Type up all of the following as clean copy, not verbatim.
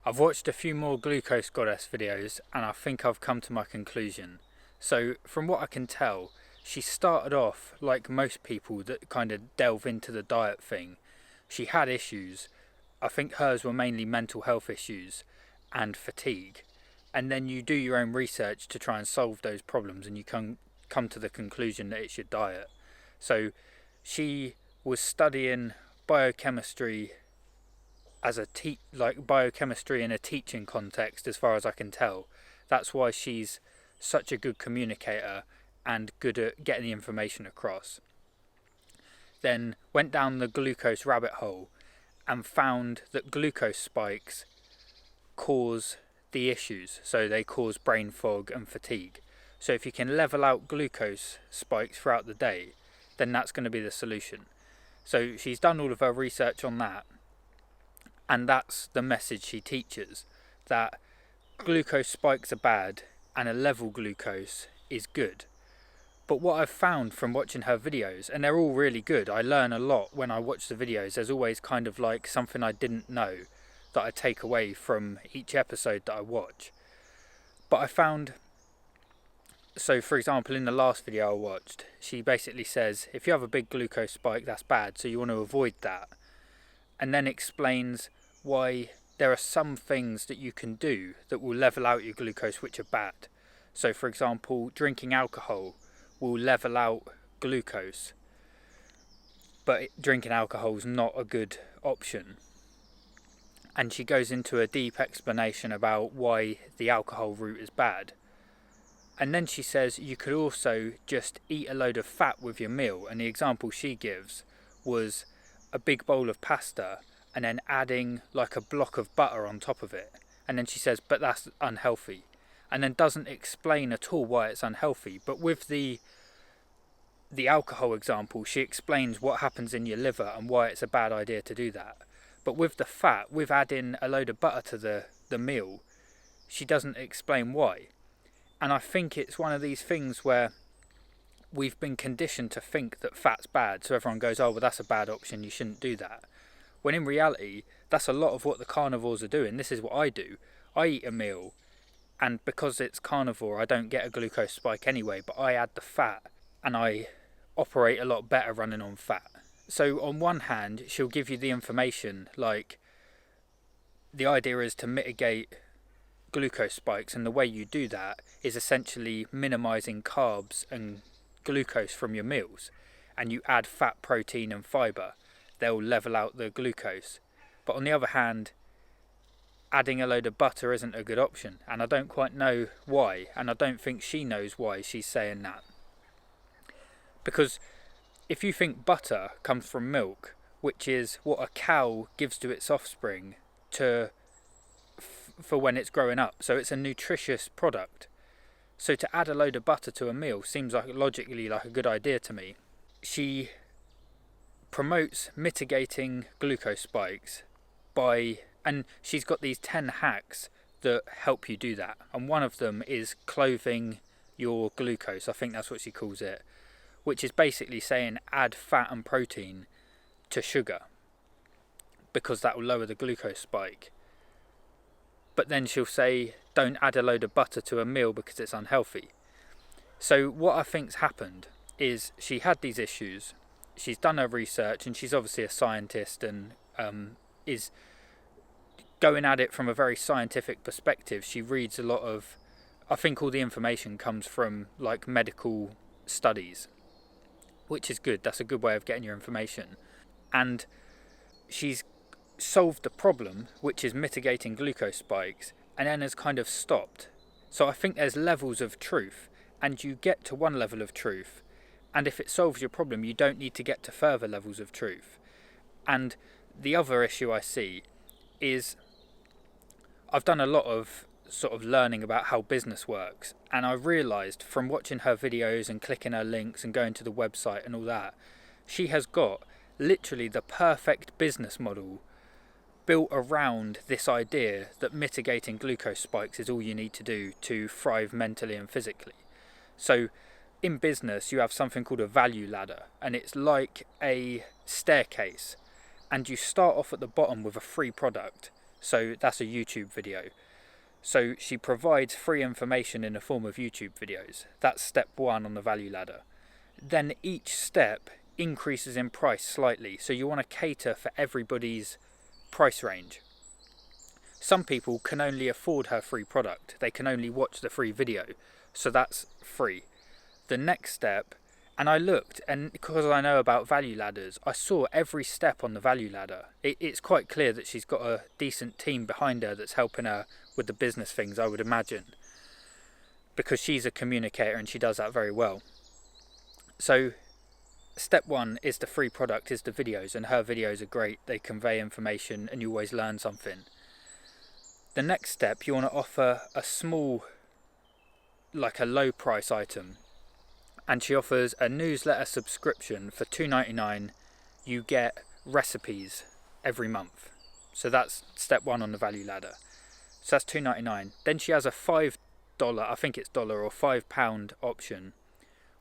I've watched a few more Glucose Goddess videos and I think I've come to my conclusion. So from what I can tell, she started off like most people that kind of delve into the diet thing. She had issues. I think hers were mainly mental health issues and fatigue. And then you do your own research to try and solve those problems and you come to the conclusion that it's your diet. So she was studying biochemistry as biochemistry in a teaching context, as far as I can tell. That's why she's such a good communicator and good at getting the information across. Then went down the glucose rabbit hole and found that glucose spikes cause the issues. So they cause brain fog and fatigue. So if you can level out glucose spikes throughout the day, then that's going to be the solution. So she's done all of her research on that, and that's the message she teaches, that glucose spikes are bad and a level glucose is good. But what I've found from watching her videos, and they're all really good, I learn a lot when I watch the videos. There's always kind of like something I didn't know that I take away from each episode that I watch. But I found, so for example, in the last video I watched, she basically says if you have a big glucose spike, that's bad, so you want to avoid that. And then explains why there are some things that you can do that will level out your glucose which are bad. So for example, drinking alcohol will level out glucose, but drinking alcohol is not a good option. And she goes into a deep explanation about why the alcohol route is bad. And then she says you could also just eat a load of fat with your meal, and the example she gives was a big bowl of pasta and then adding like a block of butter on top of it. And then she says, but that's unhealthy. And then doesn't explain at all why it's unhealthy. But with the alcohol example, she explains what happens in your liver and why it's a bad idea to do that. But with the fat, with adding a load of butter to the meal, she doesn't explain why. And I think it's one of these things where we've been conditioned to think that fat's bad, so everyone goes, oh well, that's a bad option, you shouldn't do that. When in reality, that's a lot of what the carnivores are doing. This is what I do. I eat a meal, and because it's carnivore, I don't get a glucose spike anyway, but I add the fat, and I operate a lot better running on fat. So on one hand, she'll give you the information, like the idea is to mitigate glucose spikes, and the way you do that is essentially minimizing carbs and glucose from your meals, and you add fat, protein and fibre. They'll level out the glucose. But on the other hand, adding a load of butter isn't a good option, and I don't quite know why, and I don't think she knows why she's saying that. Because if you think butter comes from milk, which is what a cow gives to its offspring for when it's growing up, so it's a nutritious product. So to add a load of butter to a meal seems like logically like a good idea to me. She promotes mitigating glucose spikes and she's got these 10 hacks that help you do that. And one of them is clothing your glucose, I think that's what she calls it, which is basically saying add fat and protein to sugar because that will lower the glucose spike. But then she'll say don't add a load of butter to a meal because it's unhealthy. So what I think's happened is she had these issues, she's done her research, and she's obviously a scientist and is going at it from a very scientific perspective. She reads a lot of, I think all the information comes from like medical studies, which is good. That's a good way of getting your information. And she's solved the problem, which is mitigating glucose spikes, and then has kind of stopped. So I think there's levels of truth, and you get to one level of truth, and if it solves your problem, you don't need to get to further levels of truth. And the other issue I see is I've done a lot of sort of learning about how business works, and I realised from watching her videos and clicking her links and going to the website and all that, she has got literally the perfect business model built around this idea that mitigating glucose spikes is all you need to do to thrive mentally and physically. So in business you have something called a value ladder, and it's like a staircase, and you start off at the bottom with a free product. So that's a YouTube video. So she provides free information in the form of YouTube videos. That's step 1 on the value ladder. Then each step increases in price slightly. So you want to cater for everybody's price range. Some people can only afford her free product. They can only watch the free video. So that's free. The next step, and I looked, and because I know about value ladders, I saw every step on the value ladder. It's quite clear that she's got a decent team behind her that's helping her with the business things, I would imagine, because she's a communicator and she does that very well. So step 1 is the free product, is the videos, and her videos are great. They convey information and you always learn something. The next step, you want to offer a small, like a low price item, and she offers a newsletter subscription for $2.99. You get recipes every month. So that's step 1 on the value ladder. So that's $2.99. Then she has a $5, I think it's dollar or £5 option,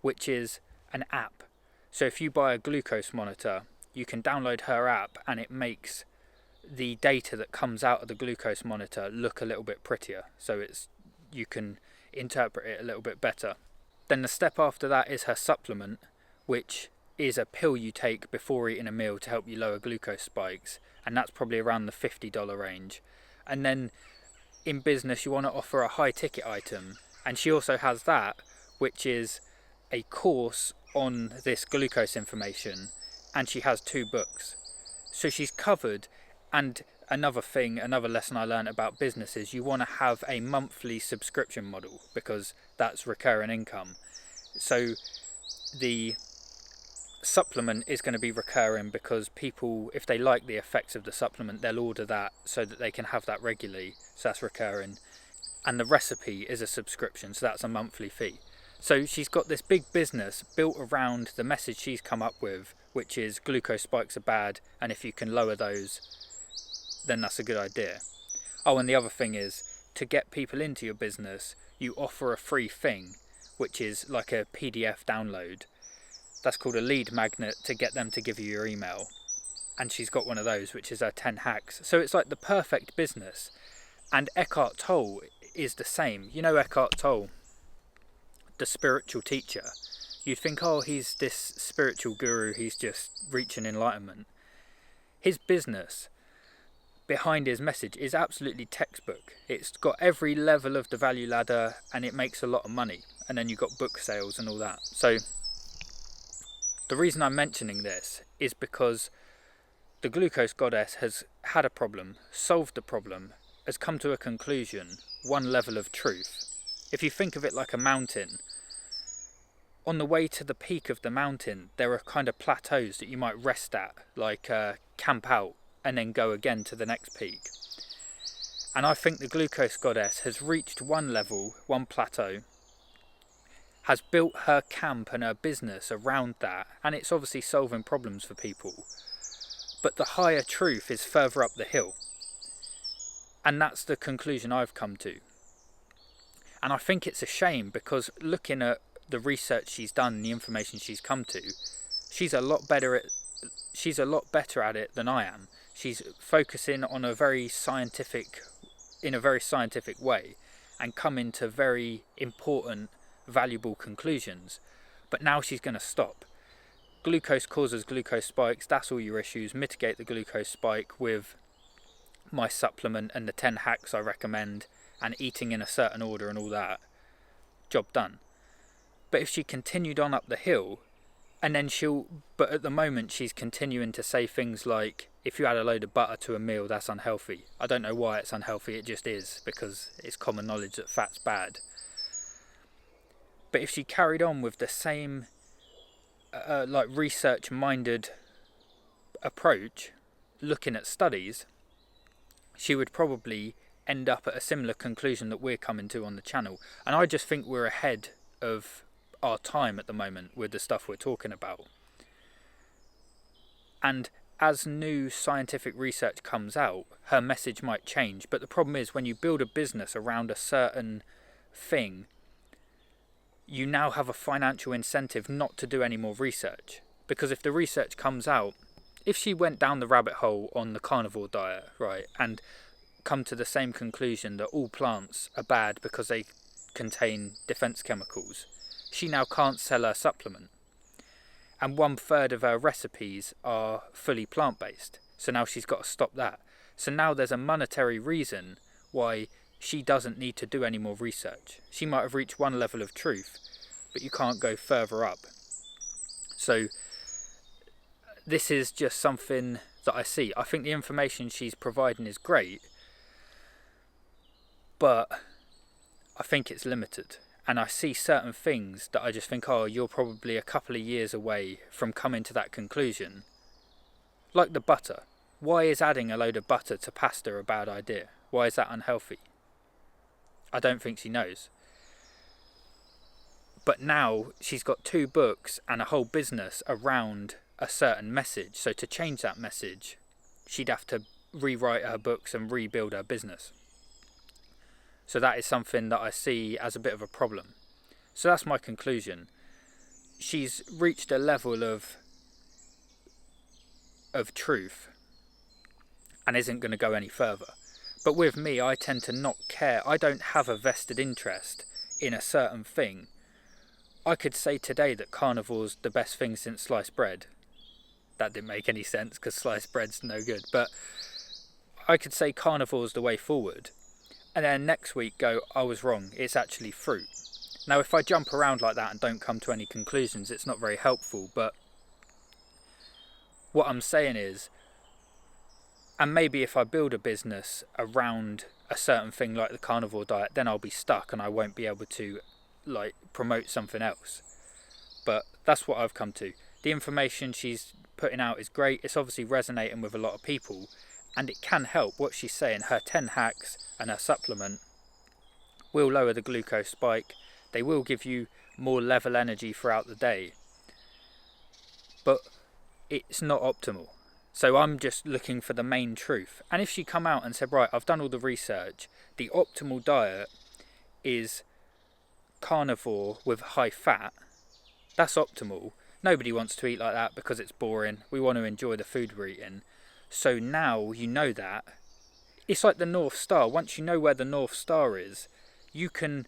which is an app. So if you buy a glucose monitor, you can download her app and it makes the data that comes out of the glucose monitor look a little bit prettier. So you can interpret it a little bit better. Then the step after that is her supplement, which is a pill you take before eating a meal to help you lower glucose spikes, and that's probably around the $50 range. And then in business you want to offer a high ticket item, and she also has that, which is a course on this glucose information, and she has 2 books. So she's covered. And another lesson I learned about business is you want to have a monthly subscription model, because that's recurring income. So the supplement is going to be recurring because people, if they like the effects of the supplement, they'll order that so that they can have that regularly. So that's recurring. And the recipe is a subscription, so that's a monthly fee. So she's got this big business built around the message she's come up with, which is glucose spikes are bad, and if you can lower those, then that's a good idea. Oh, and the other thing is, to get people into your business, you offer a free thing, which is like a PDF download. That's called a lead magnet, to get them to give you your email. And she's got one of those, which is her 10 hacks. So it's like the perfect business. And Eckhart Tolle is the same. You know Eckhart Tolle, the spiritual teacher. You'd think, oh, he's this spiritual guru, he's just reaching enlightenment. His business behind his message is absolutely textbook. It's got every level of the value ladder and it makes a lot of money. And then you've got book sales and all that. So the reason I'm mentioning this is because the glucose goddess has had a problem, solved the problem, has come to a conclusion, one level of truth. If you think of it like a mountain, on the way to the peak of the mountain, there are kind of plateaus that you might rest at, like camp out, and then go again to the next peak. And I think the glucose goddess has reached one level, one plateau, has built her camp and her business around that, and it's obviously solving problems for people. But the higher truth is further up the hill. And that's the conclusion I've come to. And I think it's a shame, because looking at the research she's done, the information she's come to, she's a lot better at it than I am. She's focusing on in a very scientific way, and coming to very important, valuable conclusions. But now she's going to stop. Glucose causes glucose spikes. That's all your issues. Mitigate the glucose spike with my supplement and the 10 hacks I recommend, and eating in a certain order and all that. Job done. But if she continued on up the hill, and then but at the moment she's continuing to say things like, if you add a load of butter to a meal, that's unhealthy. I don't know why it's unhealthy, it just is, because it's common knowledge that fat's bad. But if she carried on with the same research-minded approach, looking at studies, she would probably end up at a similar conclusion that we're coming to on the channel. And I just think we're ahead of our time at the moment with the stuff we're talking about. And as new scientific research comes out, her message might change. But the problem is, when you build a business around a certain thing, you now have a financial incentive not to do any more research. Because if the research comes out, if she went down the rabbit hole on the carnivore diet, right, and come to the same conclusion that all plants are bad because they contain defence chemicals, she now can't sell her supplement. And 1/3 of her recipes are fully plant-based. So now she's got to stop that. So now there's a monetary reason why she doesn't need to do any more research. She might have reached one level of truth, but you can't go further up. So this is just something that I see. I think the information she's providing is great, but I think it's limited. And I see certain things that I just think, oh, you're probably a couple of years away from coming to that conclusion. Like the butter. Why is adding a load of butter to pasta a bad idea? Why is that unhealthy? I don't think she knows. But now she's got 2 books and a whole business around a certain message. So to change that message, she'd have to rewrite her books and rebuild her business. So that is something that I see as a bit of a problem. So that's my conclusion. She's reached a level of truth and isn't going to go any further. But with me, I tend to not care. I don't have a vested interest in a certain thing. I could say today that carnivore's the best thing since sliced bread. That didn't make any sense because sliced bread's no good. But I could say carnivore's the way forward. And then next week go, I was wrong, it's actually fruit. Now if I jump around like that and don't come to any conclusions, it's not very helpful. But what I'm saying is, and maybe if I build a business around a certain thing like the carnivore diet, then I'll be stuck and I won't be able to promote something else. But that's what I've come to. The information she's putting out is great. It's obviously resonating with a lot of people, and it can help. What she's saying, her 10 hacks and her supplement will lower the glucose spike. They will give you more level energy throughout the day, but it's not optimal. So I'm just looking for the main truth. And if she come out and said, right, I've done all the research, the optimal diet is carnivore with high fat, that's optimal. Nobody wants to eat like that because it's boring. We want to enjoy the food we're eating. So now you know that. It's like the North Star. Once you know where the North Star is, you can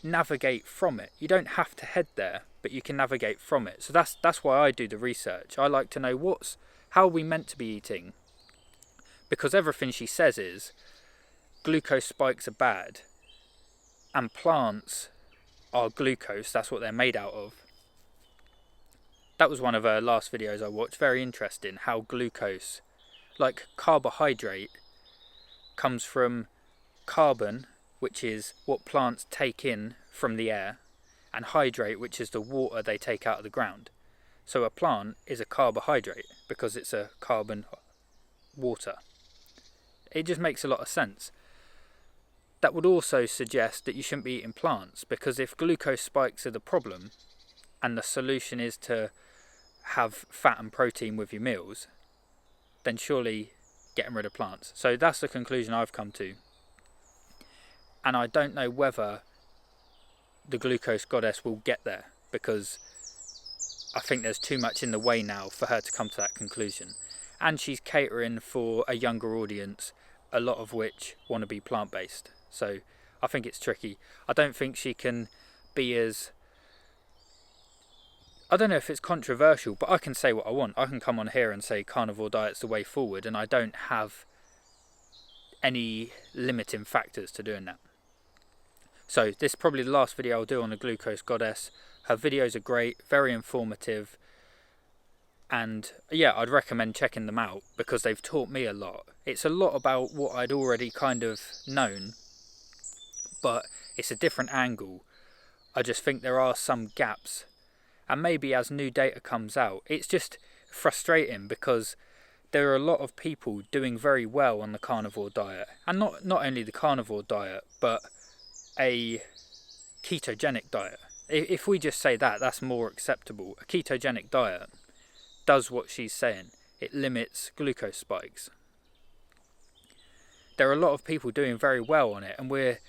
navigate from it. You don't have to head there, but you can navigate from it. So that's why I do the research. I like to know how are we meant to be eating? Because everything she says is glucose spikes are bad and plants are glucose. That's what they're made out of. That was one of her last videos I watched. Very interesting how glucose, like carbohydrate, comes from carbon, which is what plants take in from the air, and hydrate, which is the water they take out of the ground. So a plant is a carbohydrate because it's a carbon water. It just makes a lot of sense. That would also suggest that you shouldn't be eating plants, because if glucose spikes are the problem and the solution is to have fat and protein with your meals, then surely getting rid of plants. So that's the conclusion I've come to. And I don't know whether the glucose goddess will get there, because I think there's too much in the way now for her to come to that conclusion. And she's catering for a younger audience, a lot of which want to be plant-based. So I think it's tricky. I don't think she can be as... I don't know if it's controversial, but I can say what I want. I can come on here and say carnivore diet's the way forward, and I don't have any limiting factors to doing that. So this is probably the last video I'll do on the glucose goddess. Her videos are great, very informative, and yeah, I'd recommend checking them out because they've taught me a lot. It's a lot about what I'd already kind of known, but it's a different angle. I just think there are some gaps, and maybe as new data comes out, it's just frustrating because there are a lot of people doing very well on the carnivore diet, and not only the carnivore diet, but a ketogenic diet. If we just say that, that's more acceptable. A ketogenic diet does what she's saying. It limits glucose spikes. There are a lot of people doing very well on it, and we're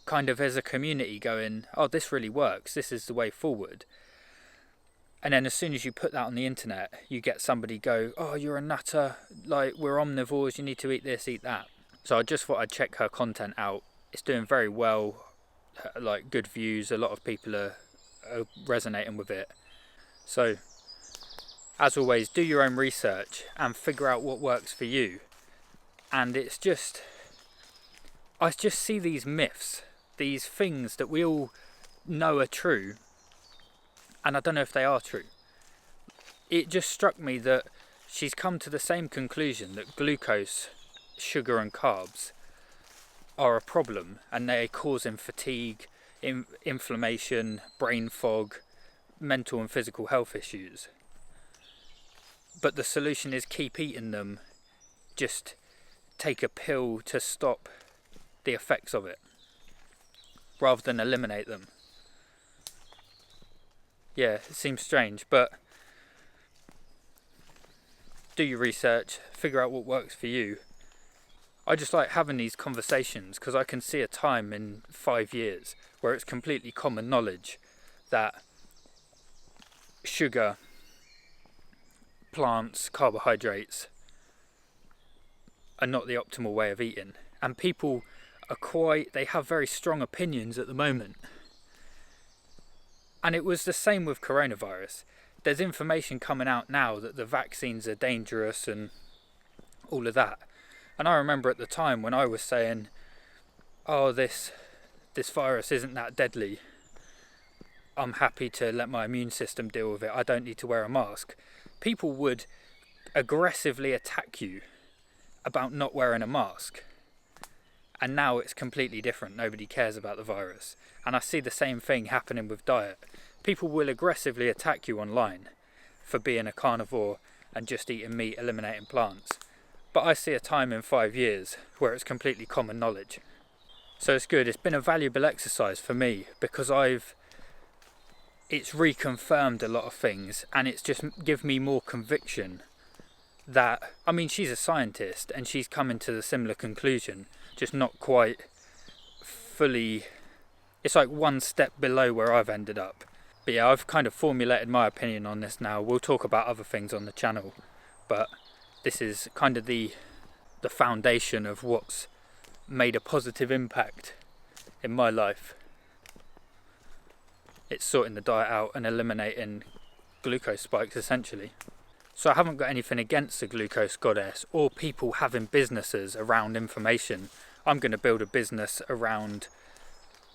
kind of as a community going, oh, this really works, this is the way forward. And then as soon as you put that on the internet, you get somebody go, oh, you're a nutter, like, we're omnivores, you need to eat this, eat that. So I just thought I'd check her content out. It's doing very well, like good views, a lot of people are resonating with it. So as always, do your own research and figure out what works for you. And it's just, I just see these myths, these things that we all know are true, and I don't know if they are true. It just struck me that she's come to the same conclusion, that glucose, sugar and carbs are a problem and they're causing fatigue, inflammation, brain fog, mental and physical health issues. But the solution is keep eating them, just take a pill to stop the effects of it, rather than eliminate them. Yeah, it seems strange, but do your research, figure out what works for you. I just like having these conversations because I can see a time in 5 years where it's completely common knowledge that sugar, plants, carbohydrates are not the optimal way of eating, and people are they have very strong opinions at the moment. And it was the same with coronavirus. There's information coming out now that the vaccines are dangerous and all of that. And I remember at the time when I was saying, oh, this virus isn't that deadly, I'm happy to let my immune system deal with it, I don't need to wear a mask. People would aggressively attack you about not wearing a mask. And now it's completely different. Nobody cares about the virus. And I see the same thing happening with diet. People will aggressively attack you online for being a carnivore and just eating meat, eliminating plants. But I see a time in 5 years where it's completely common knowledge. So it's good. It's been a valuable exercise for me because it's reconfirmed a lot of things, and it's just give me more conviction that, I mean, she's a scientist and she's coming to the similar conclusion, just not quite fully, it's like one step below where I've ended up. But yeah, I've kind of formulated my opinion on this now. We'll talk about other things on the channel, but this is kind of the foundation of what's made a positive impact in my life. It's sorting the diet out and eliminating glucose spikes essentially. So I haven't got anything against the Glucose Goddess or people having businesses around information. I'm going to build a business around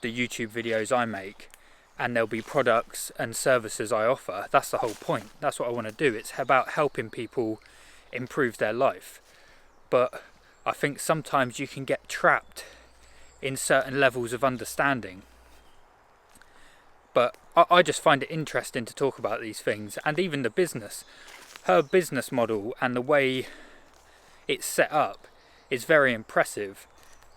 the YouTube videos I make, and there'll be products and services I offer. That's the whole point. That's what I want to do. It's about helping people improve their life. But I think sometimes you can get trapped in certain levels of understanding. But I just find it interesting to talk about these things, and even the business. Her business model and the way it's set up is very impressive,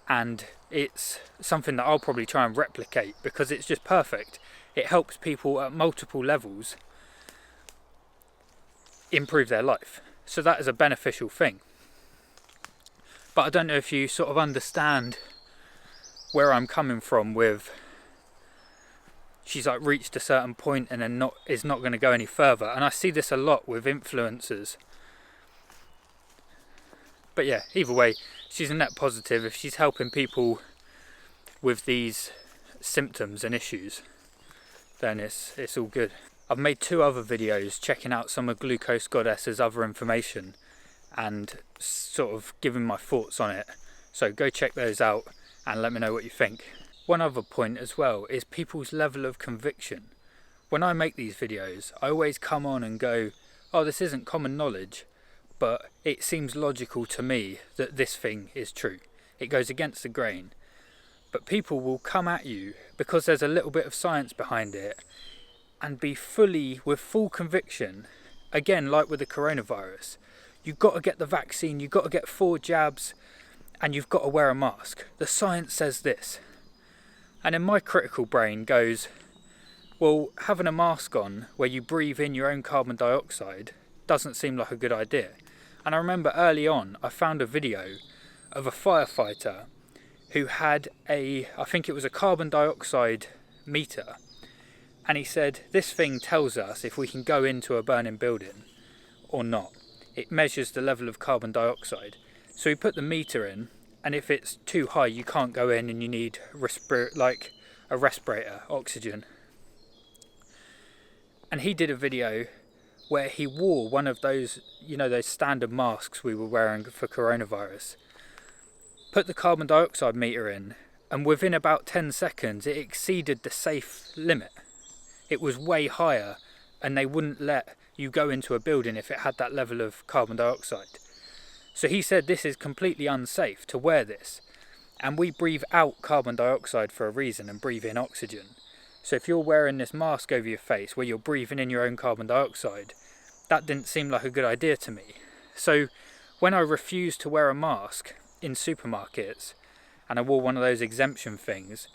and it's something that I'll probably try and replicate because it's just perfect. It helps people at multiple levels improve their life. So that is a beneficial thing. But I don't know if you sort of understand where I'm coming from with, she's like reached a certain point and then is not going to go any further. And I see this a lot with influencers. But yeah, either way, she's a net positive. If she's helping people with these symptoms and issues, then it's all good. I've made 2 other videos checking out some of Glucose Goddess's other information and sort of giving my thoughts on it. So go check those out and let me know what you think. One other point as well is people's level of conviction. When I make these videos, I always come on and go, oh, this isn't common knowledge, but it seems logical to me that this thing is true. It goes against the grain. But people will come at you because there's a little bit of science behind it and be with full conviction. Again, like with the coronavirus, you've got to get the vaccine, you've got to get 4 jabs, and you've got to wear a mask. The science says this. And then my critical brain goes, well, having a mask on where you breathe in your own carbon dioxide doesn't seem like a good idea. And I remember early on, I found a video of a firefighter who had I think it was a carbon dioxide meter. And he said, this thing tells us if we can go into a burning building or not. It measures the level of carbon dioxide. So he put the meter in and if it's too high you can't go in and you need like a respirator, oxygen. And he did a video where he wore one of those, you know, those standard masks we were wearing for coronavirus, put the carbon dioxide meter in, and within about 10 seconds it exceeded the safe limit. It was way higher, and they wouldn't let you go into a building if it had that level of carbon dioxide. So he said this is completely unsafe to wear this, and we breathe out carbon dioxide for a reason and breathe in oxygen. So if you're wearing this mask over your face where you're breathing in your own carbon dioxide, that didn't seem like a good idea to me. So when I refused to wear a mask in supermarkets and I wore one of those exemption things,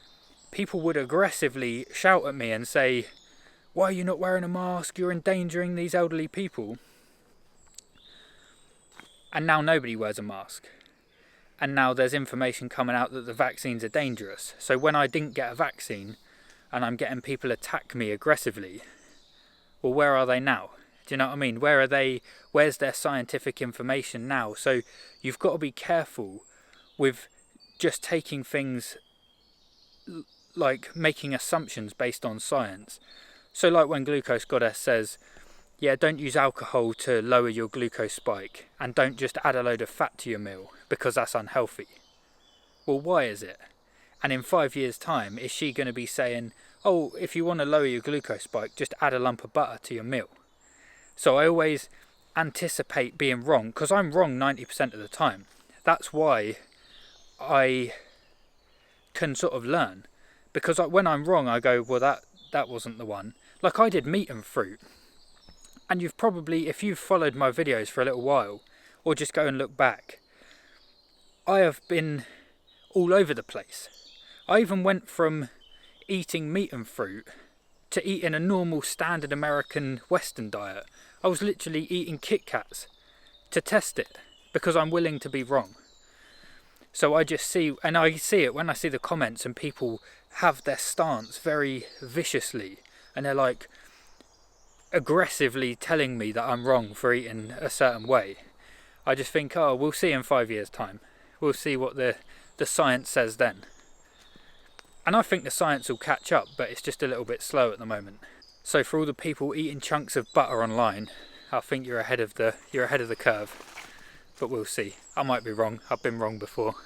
people would aggressively shout at me and say, "Why are you not wearing a mask? You're endangering these elderly people." And now nobody wears a mask. And now there's information coming out that the vaccines are dangerous. So when I didn't get a vaccine and I'm getting people attack me aggressively, well, where are they now? Do you know what I mean? Where are they? Where's their scientific information now? So you've got to be careful with just taking things, like making assumptions based on science. So like when Glucose Goddess says, yeah, don't use alcohol to lower your glucose spike, and don't just add a load of fat to your meal because that's unhealthy. Well, why is it? And in 5 years' time, is she going to be saying, oh, if you want to lower your glucose spike, just add a lump of butter to your meal? So I always anticipate being wrong, because I'm wrong 90% of the time. That's why I can sort of learn. Because when I'm wrong, I go, well, that wasn't the one. Like I did meat and fruit. And you've probably, if you've followed my videos for a little while, or just go and look back, I have been all over the place. I even went from eating meat and fruit to eating a normal standard American Western diet. I was literally eating Kit Kats to test it because I'm willing to be wrong. So I just see, and I see it when I see the comments and people have their stance very viciously and they're like aggressively telling me that I'm wrong for eating a certain way. I just think, oh, we'll see in 5 years' time. We'll see what the science says then. And I think the science will catch up, but it's just a little bit slow at the moment. So for all the people eating chunks of butter online, I think you're ahead of the curve. But we'll see. I might be wrong. I've been wrong before.